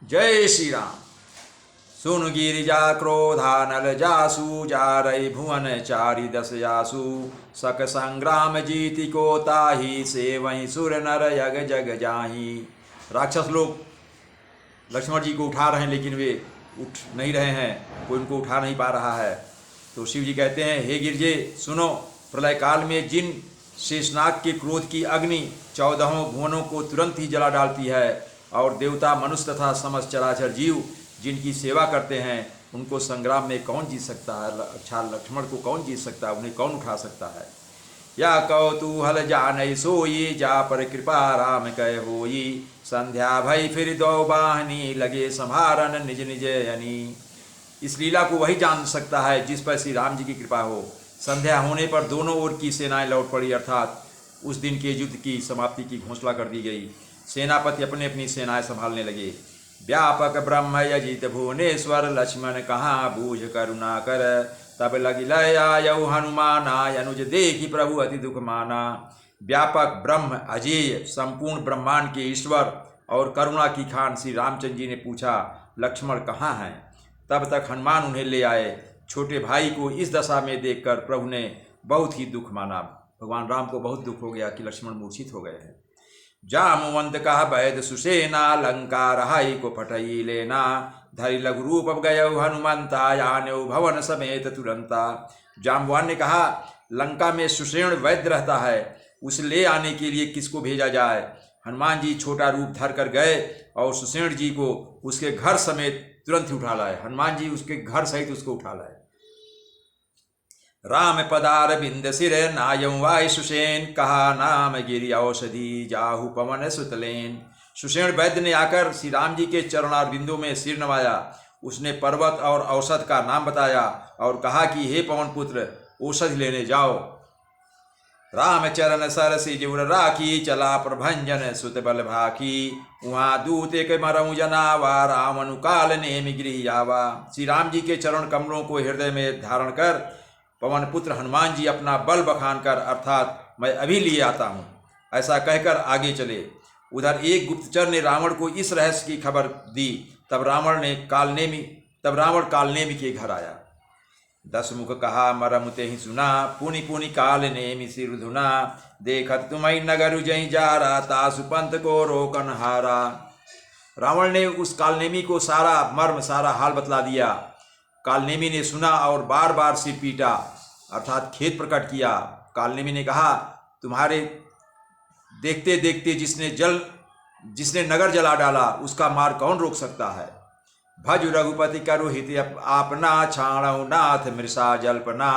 जय श्री राम। सुन गिरिजा क्रोधा नल जासु जारई भुवन चारि दस यासु सक संग्राम जीति को ताही से वहीं सुर नर यग जग जाही। राक्षस लोग लक्ष्मण जी को उठा रहे हैं लेकिन वे उठ नहीं रहे हैं, कोई उनको उठा नहीं पा रहा है। तो शिव जी कहते हैं, हे गिरजे सुनो, प्रलय काल में जिन शेषनाग के क्रोध की अग्नि 14 भुवनों को तुरंत ही जला डालती है और देवता मनुष्य तथा समस्त चराचर जीव जिनकी सेवा करते हैं उनको संग्राम में कौन जीत सकता है। अच्छा लक्ष्मण को कौन जीत सकता है, उन्हें कौन उठा सकता है। या कौतूहल जानई सोई जा पर कृपा राम कह होई संध्या भई फिर दो बाहनी लगे संहारन निज निज यनी। इस लीला को वही जान सकता है जिस पर श्री राम जी की कृपा हो। संध्या होने पर दोनों ओर की सेनाएं लौट पड़ी, अर्थात उस दिन के युद्ध की समाप्ति की घोषणा कर दी गई। सेनापति अपनी अपनी सेनाएं संभालने लगे। व्यापक ब्रह्म यजित भुवनेश्वर लक्ष्मण कहाँ बूझ करुणा कर तब लगी लय आयु हनुमाना अनुज देखी प्रभु अति दुख माना। व्यापक ब्रह्म अजेय संपूर्ण ब्रह्मांड के ईश्वर और करुणा की खान श्री रामचंद्र जी ने पूछा, लक्ष्मण कहाँ हैं। तब तक हनुमान उन्हें ले आए। छोटे भाई को इस दशा में देखकर प्रभु ने बहुत ही दुख माना। भगवान राम को बहुत दुख हो गया कि लक्ष्मण मूर्छित हो गए हैं। जामवंत कहा वैद सुसेना लंका रहाई को फटई लेना धरि लघु रूप गय हनुमंता यान्यो भवन समेत तुरंता। जामवान ने कहा, लंका में सुषेण वैद्य रहता है, उसे ले आने के लिए किसको भेजा जाए। हनुमान जी छोटा रूप धर कर गए और सुषेण जी को उसके घर समेत तुरंत ही उठा लाए। हनुमान जी उसके घर सहित उसको उठा लाए। राम पदार बिंद सिर नायम वाय सुषेण कहा नाम गिरि औषधि जाहु पवन सुतलेन। सुषेण वैद्य ने आकर श्री राम जी के चरणार बिंदु में सिर नवाया। उसने पर्वत और औषध का नाम बताया और कहा कि हे पवन पुत्र औषधि लेने जाओ। राम चरण सर सिजुर राखी चला प्रभंजन सुत बल भाखी वहाँ दूत एक मरऊ जनावा राम अनुकाल नेमि गृह आवा। श्री राम जी के चरण कमलों को हृदय में धारण कर पवन पुत्र हनुमान जी अपना बल बखान कर अर्थात मैं अभी लिए आता हूँ ऐसा कहकर आगे चले। उधर एक गुप्तचर ने रावण को इस रहस्य की खबर दी। तब रावण कालनेमि के घर आया। 10 मुख कहा मरम ते ही सुना पुनि पुनि काल नेमि सिर धुना देखत तुम्हें नगर जही जा रहा तासु पंथ को रोकन हारा। रावण ने उस कालनेमी को सारा मर्म सारा हाल बतला दिया। कालनेमी ने सुना और बार बार सिर पीटा अर्थात खेद प्रकट किया। कालनेमी ने कहा, तुम्हारे देखते देखते जिसने नगर जला डाला उसका मार्ग कौन रोक सकता है। भज रघुपति करु हित आपना छाणु नाथ मृषा जल्पना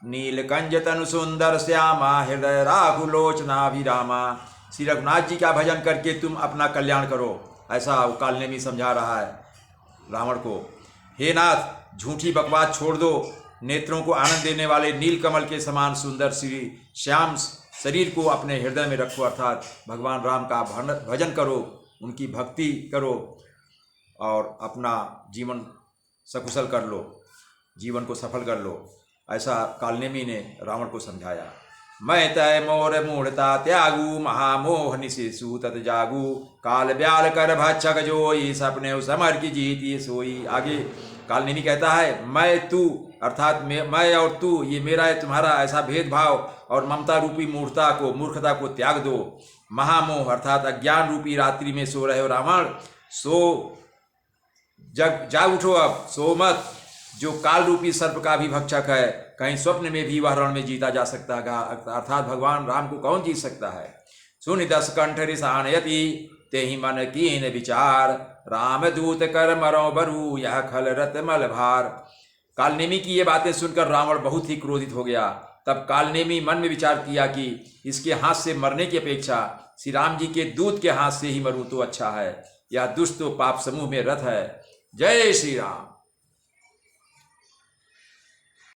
नीलकंज तनु सुंदर श्यामा हृदय राघु लोचना विरामा। श्री रघुनाथ जी का भजन करके तुम अपना कल्याण करो, ऐसा कालनेमी समझा रहा है रावण को। हे नाथ, झूठी बकवास छोड़ दो, नेत्रों को आनंद देने वाले नीलकमल के समान सुंदर श्री श्याम शरीर को अपने हृदय में रखो, अर्थात भगवान राम का भजन करो, उनकी भक्ति करो और अपना जीवन सकुशल कर लो, जीवन को सफल कर लो, ऐसा कालनेमी ने रावण को समझाया। मैं तय मोर मूढ़ता त्यागू महामोह निशेषु तत जागू काल ब्याल कर भक्षक जोई सपने समर की जीती सोई। आगे कालनेमी कहता है, मैं तू अर्थात मैं और तू, ये मेरा है तुम्हारा, ऐसा भेदभाव और ममता रूपी मूर्खता को त्याग दो। महामोह अर्थात अज्ञान रूपी रात्रि में सो रहे हो रावण, सो जाग उठो, अब सो मत। जो काल रूपी सर्प का भी भक्षक है, कहीं स्वप्न में भी वह रण में जीता जा सकता है, अर्थात भगवान राम को कौन जीत सकता है। सुनि 10 कंठ रिसानयति ते ही मन कीन विचार राम दूत कर मरो बरु यह खल रत मल भार। कालनेमी की ये बातें सुनकर रावण बहुत ही क्रोधित हो गया। तब कालनेमी मन में विचार किया कि इसके हाथ से मरने की अपेक्षा श्री राम जी के दूत के हाथ से ही मरूं तो अच्छा है। यह दुष्ट तो पाप समूह में रत है। जय श्री राम।